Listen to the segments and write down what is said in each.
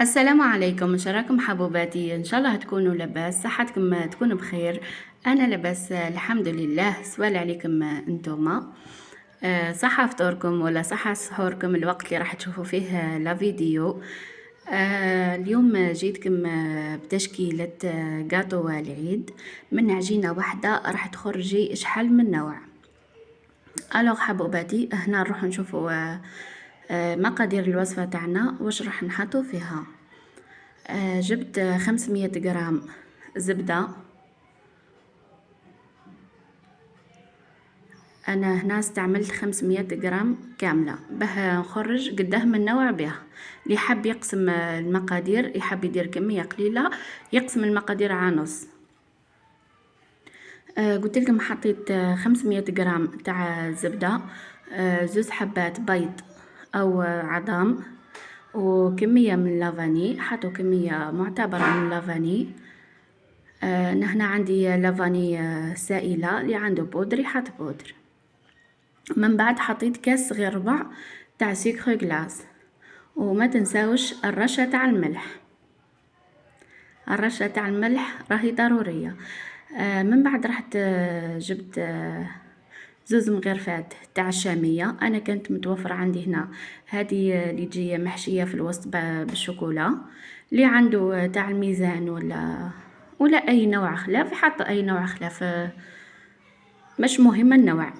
السلام عليكم، إيش راكم حبوباتي؟ إن شاء الله تكونوا لاباس، صحتكم تكون بخير. أنا لاباس الحمد لله. سؤال عليكم انتوما، صحة فطوركم ولا صحة سحوركم الوقت اللي راح تشوفوا فيه لا فيديو. اليوم جيتكم بتشكيلة جاتو العيد من عجينة واحدة راح تخرجي شحال من نوع. الوغ حبوباتي هنا نروح نشوفوا مقادير الوصفة تاعنا واش راح نحطو فيها. جبت 500 غرام زبدة. أنا هنا استعملت 500 غرام كاملة باه نخرج قداه من نوع بها. اللي حاب يقسم المقادير، يحب يدير كمية قليلة يقسم المقادير على نص. قلت لكم حطيت 500 غرام تاع زبدة، زوز حبات بيض أو عظام، وكمية من لافاني. حطوا كمية معتبرة من لافاني. هنا عندي لافاني سائلة، اللي عنده بودر يحط بودر. من بعد حطيت كاس صغير ربع تاع سكر غلاس. وما تنساوش الرشة تاع الملح. الرشة تاع الملح راهي ضرورية. من بعد رحت جبت زوز مغرفات تاع الشامية. انا كانت متوفرة عندي هنا هذه اللي تجي محشية في الوسط بالشوكولا. اللي عنده تاع الميزان ولا اي نوع خلاف يحط اي نوع خلاف، مش مهم النوع.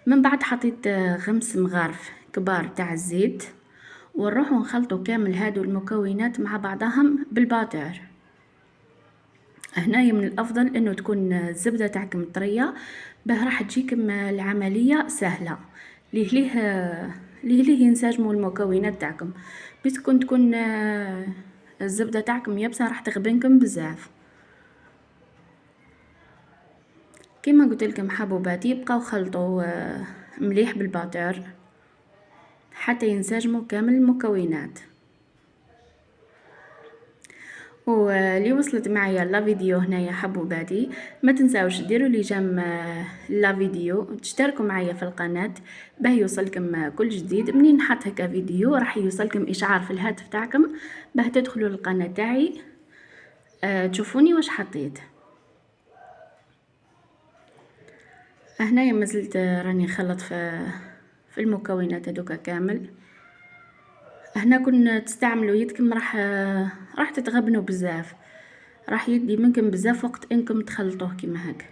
من بعد حطيت 5 مغارف كبار تاع الزيت، ونروح نخلطوا كامل هادو المكونات مع بعضهم بالباتور. هنايا من الافضل انه تكون الزبده تاعكم طريه، باه راح تجيكم العمليه سهله. ليه ينسجموا المكونات تاعكم. بتكون تكون الزبده تاعكم يابسه راح تغبنكم بزاف. كما قلت لكم حبوباتي، بقاو خلطوا مليح بالباتور حتى ينسجموا كامل المكونات. واللي وصلت معايا لا فيديو هنايا حبوباتي، ما تنساوش ديروا لي جيم لا فيديو، تشتركوا معايا في القناه باه يوصلكم كل جديد. منين نحط هكا فيديو راح يوصلكم اشعار في الهاتف تاعكم باه تدخلوا للقناه تاعي تشوفوني واش حطيت. هنايا مازلت راني نخلط في المكونات هذوك كامل. هنا كون تستعملوا يدكم راح تتغبنوا بزاف، راح يدي منكم بزاف وقت انكم تخلطوه كيما هكا.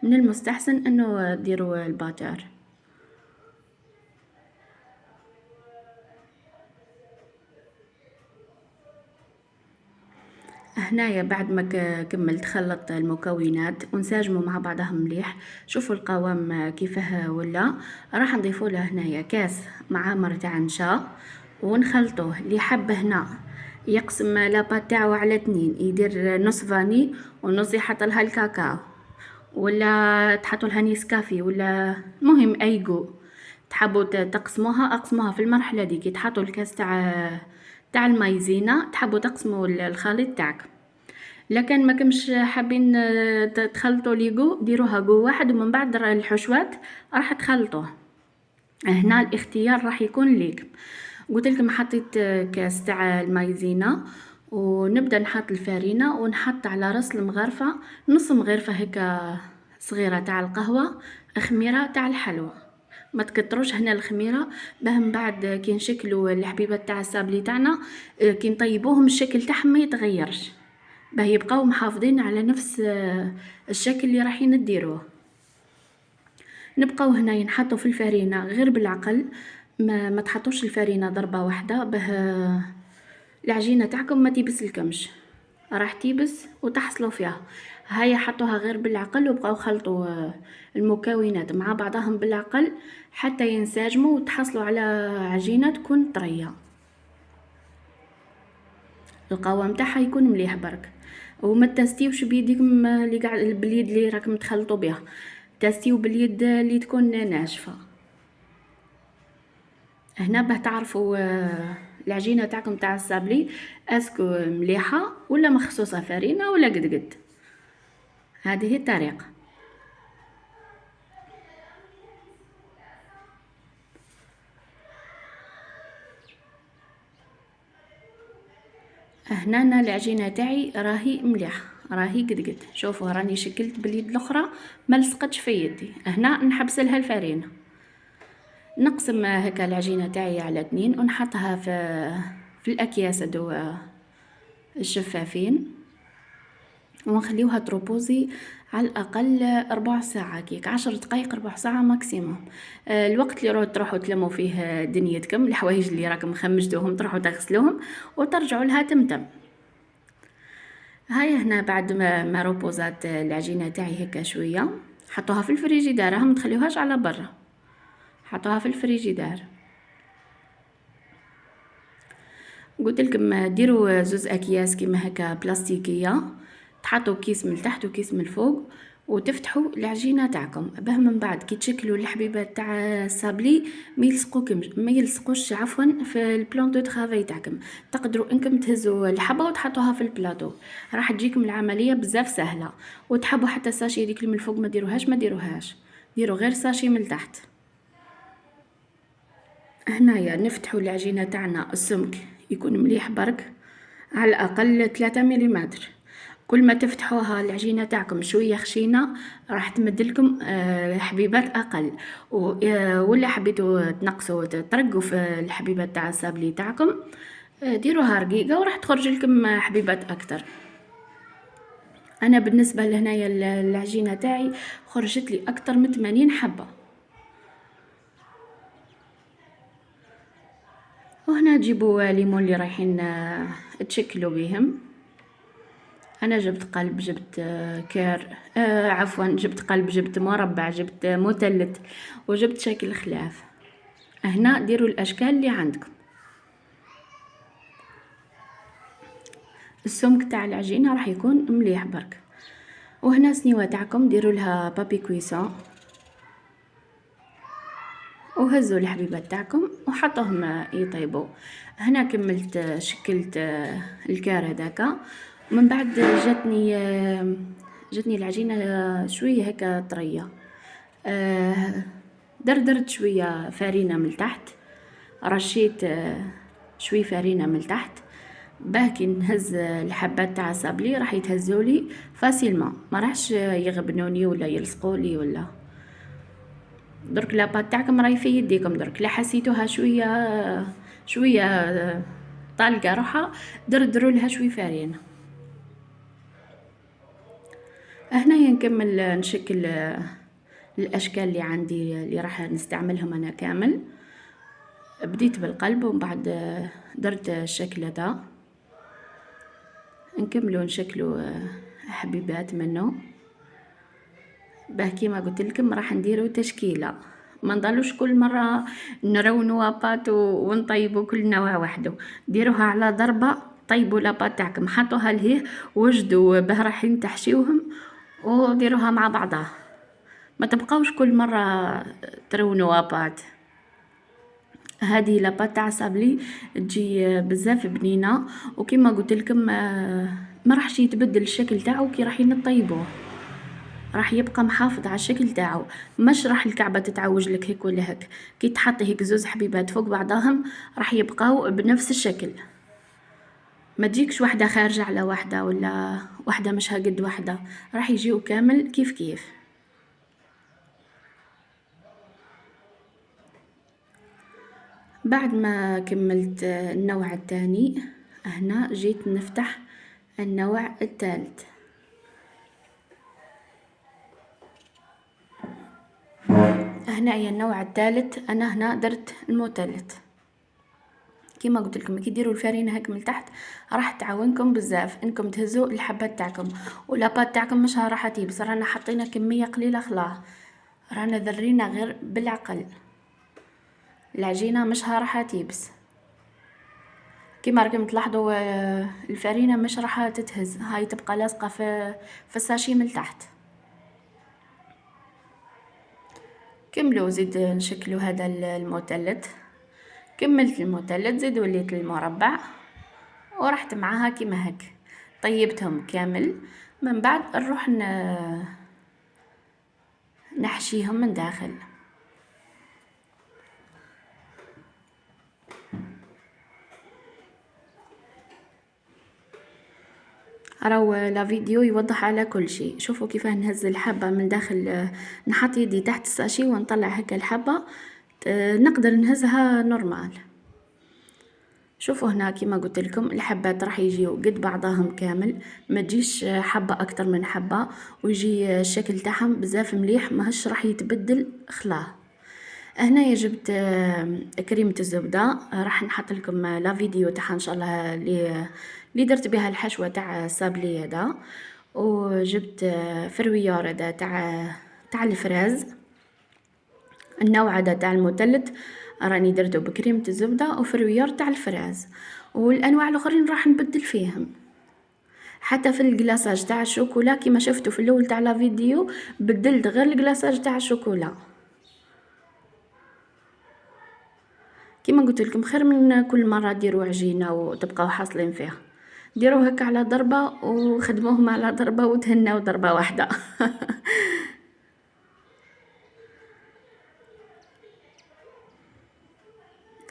من المستحسن انه ديروا الباتور. هنايا بعد ما كملت خلطت المكونات ونساجموا مع بعضهم مليح. شوفوا القوام كيفاه ولا. راح نضيفوا له هنايا كاس معامر تاع نشا ونخلطوه. اللي حب هنا يقسم لاباط تاعو على 2، يدير نص فاني ونص يحط لها الكاكاو، ولا تحطوا لها نيسكافي، ولا المهم اي جو تحبوا تقسموها اقسموها في المرحله دي. كي تحطوا الكاس تاع المايزينا تحبوا تقسموا الخليط تاعك. لكن ما كمش حابين تخلطوا ليغو، ديروها جو واحد ومن بعد الحشوات راح تخلطوه. هنا الاختيار راح يكون ليك. قلت لكم حطيت كاس تاع المايزينا، ونبدا نحط الفارينه ونحط على راس المغرفه نص مغرفه هكا صغيره تاع القهوه، خميره تاع الحلوى. ما تكتروش هنا الخميره باه من بعد كي نشكلوا الحبيبات تاع السابلي تاعنا كي نطيبوهم الشكل تاعهم ما يتغيرش، باه يبقاو محافظين على نفس الشكل اللي رايحين ديروه. نبقاو هنا نحطوا في الفرينه غير بالعقل، ما تحطوش الفرينه ضربه واحده باه العجينه تاعكم ما تيبسلكمش، راح تيبس وتحصلوا فيها. هيا حطوها غير بالعقل وبقاو خلطوا المكونات مع بعضهم بالعقل حتى ينسجموا وتحصلوا على عجينه تكون طريه. القوام تاعها يكون مليح برك. وما تستيوش بيديكم اللي قاعد باليد اللي راكم تخلطوا بها، تستيو باليد اللي تكون ناشفه. هنا باه تعرفوا العجينه تاعكم تاع السابلي اسكو مليحه ولا مخصوصه فرينه ولا قد. هذه هي الطريقه. هنا أنا العجينة تاعي راهي مليحة، راهي قد شوفوا راني شكلت باليد الاخرى ما لصقتش في يدي. هنا نحبس لها الفرينه، نقسم هكا العجينه تاعي على 2 ونحطها في الاكياس هادو الشفافين، ونخليوها تروبوزي على الاقل ربع ساعه، كيك 10 دقائق ربع ساعه ماكسيموم. الوقت اللي تروحوا تلموا فيه دنيتكم، الحوايج اللي راكم خمجتوهم تروحوا تغسلوهم وترجعوا لها تمتم. هاي هنا بعد ما روبوزات العجينه تاعي هكا شويه، حطوها في الفريجيدار، ما تخليوهاش على برا، حطوها في الفريجيدار. قلت لكم ديروا زوز اكياس كيما هكا بلاستيكيه، تحطوا كيس من التحت وكيس من الفوق، وتفتحوا العجينه تاعكم باه من بعد كي تشكلوا الحبيبات تاع الصابلي ما يلصقوش عفوا في البلان دو طرافاي تاعكم. تقدروا انكم تهزوا الحبه وتحطوها في البلاطو، راح تجيكم العمليه بزاف سهله. وتحبوا حتى ساشي هذيك من الفوق ما ديروهاش، ديروا غير ساشي من التحت. هنايا نفتحوا العجينه تاعنا السمك يكون مليح برك، على الاقل 3 مليمتر. كل ما تفتحوها العجينه تاعكم شويه خشينه راح تمدلكم حبيبات اقل. ولا حبيتوا تنقصوا ترقوا في الحبيبات تاع السابلي تاعكم، ديروها رقيقه وراح تخرج لكم حبيبات اكثر. انا بالنسبه لهنايا العجينه تاعي خرجت لي اكثر من 80 حبه. وهنا تجيبوا ليمون اللي رايحين تشكلوا بهم. انا جبت قلب، جبت كير، عفوا جبت قلب، جبت مربع، جبت مثلث، وجبت شكل خلاف. هنا ديروا الاشكال اللي عندكم. السمك تاع العجينه راح يكون مليح برك. وهنا سنيوه تاعكم ديروا لها بابي كويسون، وهزوا الحبيبات تاعكم وحطوهم يطيبوا. هنا كملت شكلت الكار هذاك. من بعد جاتني العجينه شويه هكا طريه، دردرت شويه فرينه من تحت، رشيت شويه فرينه من تحت باه كي نهز الحبات تاع الصابلي راح يتهزولي فاسيلمون، ما راحش يغبنوني ولا يلصقولي ولا. درك لاباط تاعكم راهي في يديكم، درك لا حسيتوها شويه طالقه روحها دردروا لها شويه فرينه. هنايا نكمل نشكل الاشكال اللي عندي اللي راح نستعملهم انا كامل. بديت بالقلب ومن بعد درت الشكل هذا، نكملوا نشكلوا حبيبات منه باه كيما قلت لكم راح نديروا تشكيله، ما نضلوش كل مره نرونوا لاباط ونطيبوا كل نوع وحده. ديروها على ضربه، طيبوا لاباط تاعكم حطوها لهيه وجدوا باه رايحين تحشيوهم وديروها مع بعضها، ما تبقاوش كل مره ترونوا لاباط. هذه لاباط تاع صابلي تجي بزاف بنينه، وكما قلت لكم ما راحش يتبدل الشكل تاعو كي راح نطيبوه، راح يبقى محافظ على الشكل تاعو، مش راح الكعبه تتعوج لك هيك ولا هيك. كي تحطي هيك زوز حبيبات فوق بعضهم راح يبقاو بنفس الشكل، ما تجيكش واحده خارجه على واحده ولا واحده مش هقد واحده، راح يجيو كامل كيف كيف. بعد ما كملت النوع الثاني، هنا جيت نفتح النوع الثالث. هنايا النوع الثالث انا هنا درت المثلث. كيما قلت لكم كي ديروا الفرينه هاك من تحت راح تعاونكم بزاف انكم تهزوا الحبات تاعكم، ولاباط تاعكم مش راح تيبس، رانا حطينا كميه قليله خلاه، رانا ذرينا غير بالعقل، العجينه مش راح تيبس. كيما راكم تلاحظوا الفرينه مش راح تتهز، هاي تبقى لاصقه في الساشي من تحت. كملوا زيد نشكلوا هذا المثلث. كملت المثلث زيد وليت المربع ورحت معاها كيما هك طيبتهم كامل. من بعد نروح نحشيهم من داخل. راهو لا فيديو يوضح على كل شيء. شوفوا كيفاه نهز الحبة من داخل، نحط يدي تحت الساشي ونطلع هكا الحبة، نقدر نهزها نورمال. شوفوا هنا كيما قلت لكم الحبات راح يجيو قد بعضهم كامل، ما تجيش حبة اكتر من حبة، ويجي الشكل تاعهم بزاف مليح، ماهش راح يتبدل خلاه. هنايا جبت كريمة الزبدة، راح نحط لكم لا فيديو تاعها ان شاء الله اللي درت بها الحشوة تاع السابلي هذا. وجبت فرويار هذا تاع الفراز، النوع هذا تاع المثلث راني درته بكريمة الزبدة وفرويار تاع الفراز، والانواع الاخرين راح نبدل فيهم. حتى في الكلاصاج تاع الشوكولا كيما شفتوا في الاول تاع لا فيديو بدلت غير الكلاصاج تاع الشوكولا. كيما قلت لكم خير من كل مره ديروا عجينه وتبقاو حاصلين فيها، ديروا هكا على ضربه وخدموهم على ضربه وتهناو ضربه واحده.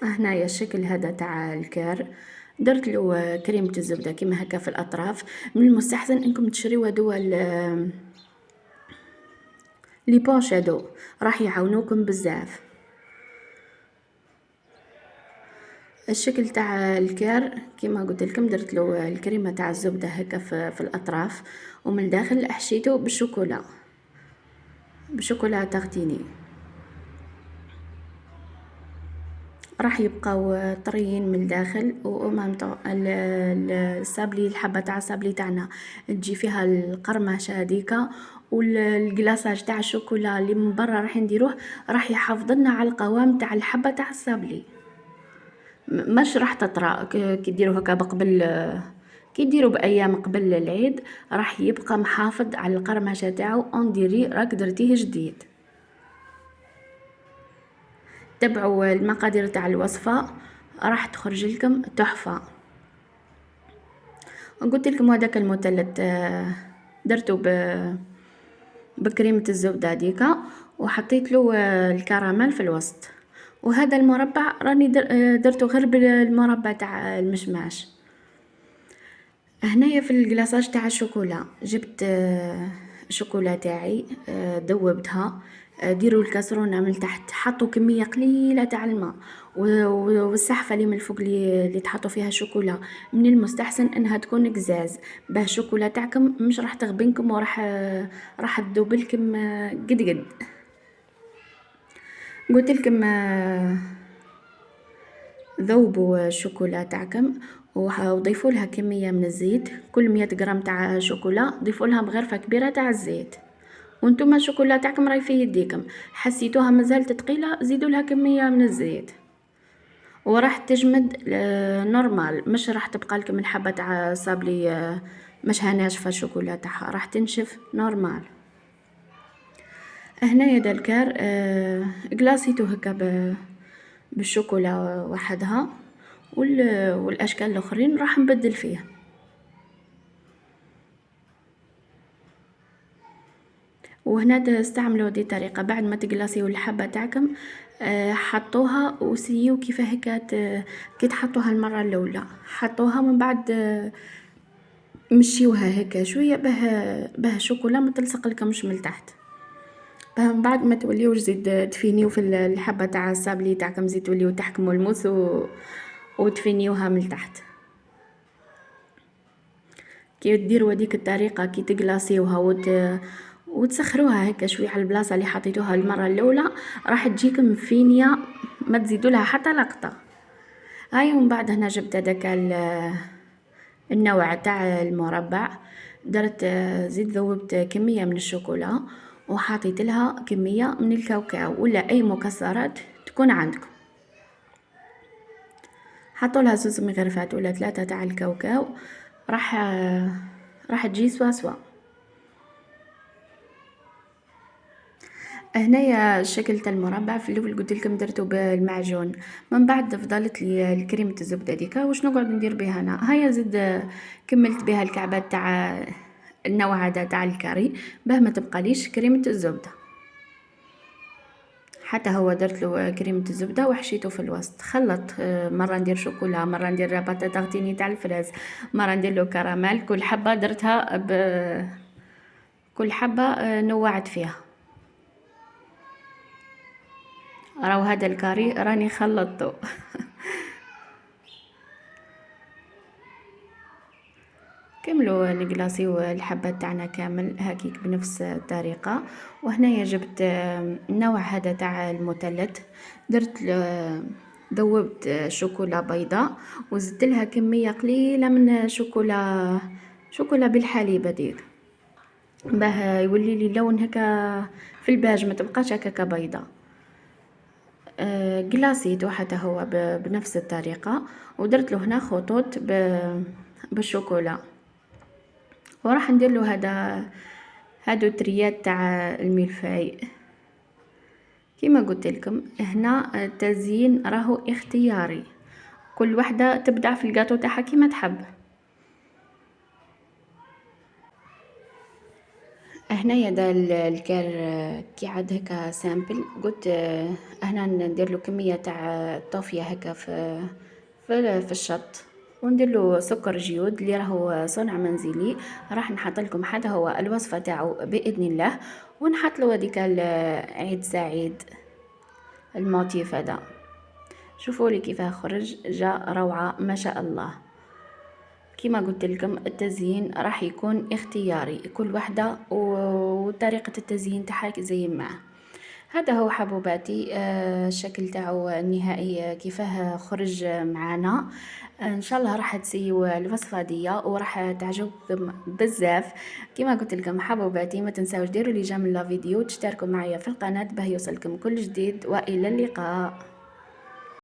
هنايا الشكل هذا تاع الكار، درت له كريمه الزبده كيما هكا في الاطراف. من المستحسن انكم تشريو هذو لي بوش هذو، راح يعاونوكم بزاف. الشكل تاع الكار كيما قلت لكم درت له الكريمه تاع الزبده هكا في الاطراف، ومن الداخل حشيته بالشوكولا تغتيني، راح يبقاو طريين من الداخل. ومامتو السابلي، الحبه تاع السابلي تاعنا تجي فيها القرمشه هذيكا، والكلاصاج تاع الشوكولا اللي من برا راح نديروه راح يحافظ لنا على القوام تاع الحبه تاع السابلي. مش راح تطرى كي ديروا هكا بقبل، كي ديروا بايام قبل العيد راح يبقى محافظ على القرمشه تاعو، اون ديري راك درتيه جديد. تبعوا المقادير تاع الوصفه راح تخرج لكم تحفه. قلت لكم هذاك المثلث درته بكريمه الزبده ديكا، وحطيت له الكراميل في الوسط. وهذا المربع راني درته غير بالمربع تاع المشماش. هنايا في الكلاصاج تاع الشوكولا جبت الشوكولا تاعي، ذوبتها. ديروا الكاسرونه من تحت، حطوا كميه قليله تاع الماء، والسحفه اللي من الفوق اللي تحطوا فيها الشوكولا من المستحسن انها تكون قزاز، باه الشوكولا تاعكم مش راح تغبنكم راح تذوب لكم قد قد. قلت لكم ذوبوا الشوكولا تاعكم وضيفوا لها كميه من الزيت، كل 100 غرام تاع شوكولا ضيفوا لها بغرفه كبيره تاع الزيت. وانتم الشوكولا تاعكم راهي في يديكم، حسيتوها مازالت ثقيله زيدوا لها كميه من الزيت، وراح تجمد نورمال، مش راح تبقى لكم الحبه تاع صابلي مش ناشفه الشوكولا تاعها، راح تنشف نورمال. هنايا دا الكار كلاصيتو هكا بالشوكولا وحدها، والاشكال الاخرين راح نبدل فيه. وهنا استعملوا دي طريقه، بعد ما تقلاصيو الحبه تاعكم حطوها وسيو كيف هكا كي تحطوها المره الاولى، حطوها من بعد مشيوها هكا شويه باه الشوكولا ما تلصق لكمش من تحت، باه من بعد ما توليوش زيد تفينيو في الحبه تاع السابلي تاعكم، زيد توليو تحكموا الموس وتفينيوها من تحت. كي ديروا هذيك الطريقه كي تقلاصيوها وتسخروها هكا شويه على البلاصه اللي حطيتوها المره الاولى، راح تجيكم فينيه ما تزيدوا لها حتى لقطه. هاي ومن بعد هنا جبت هذاك النوع تاع المربع، درت زيد ذوبت كميه من الشوكولا وحطيت لها كميه من الكاوكاو ولا اي مكسرات تكون عندكم. حطوا لها 2 مغرفات ولا 3 تاع الكاوكاو، راح تجي سوا سوا. هنايا الشكل تاع المربع في الاول قلت لكم درتو بالمعجون، من بعد فضلت لي الكريمه الزبده ديكا واش نقعد ندير بها انا. هيا زيد كملت بها الكعبات تاع النوع هذا تاع الكاري باه ما تبقى ليش كريمه الزبده. حتى هو درت له كريمة الزبدة وحشيته في الوسط. خلط، مرة ندير شوكولا، مرة ندير باتاتا غتيني تاع الفراز، مرة ندير له كراميل. كل حبة درتها كل حبة نوعت فيها. راهو هذا الكاري راني خلطته. كملوا نقلاصيو الحبات تاعنا كامل هكيك بنفس الطريقة. وهنايا جبت النوع هذا تاع المثلث، درت ذوبت شوكولا بيضاء وزدت لها كمية قليلة من شوكولا بالحليب هذيك، باه يولي لي اللون هكا في الباج، ما تبقاش هكاكا بيضاء. قلاصيته حتى هو بنفس الطريقة، ودرت له هنا خطوط بالشوكولا. وراح ندير له هادو تريات تاع الملفاي. كيما قلت لكم هنا التزيين راهو اختياري، كل وحده تبدع في الجاتو تاعها كيما تحب. هنايا دا الكار كي عاد هكا سامبل، قلت هنا ندير له كميه تاع طوفيه هكا في الشط، وندير له سكر جيود اللي راهو صنع منزلي. راح نحط لكم حتى هو الوصفه تاعو باذن الله، ونحط له هذيك عيد سعيد الموتيف هذا. شوفوا لي كيف خرج، جاء روعه ما شاء الله. كما قلت لكم التزيين راح يكون اختياري، كل واحدة وطريقة التزيين تاعها زين معه. هذا هو حبوباتي، الشكل تاعو النهائي كيفاه خرج معنا. ان شاء الله راح تسيو الوصفه دي وراح تعجبكم بزاف. كما قلت لكم حبوباتي، ما تنساوش ديروا لي جيم لا فيديو، تشتركوا معايا في القناه باه يوصلكم كل جديد، والى اللقاء.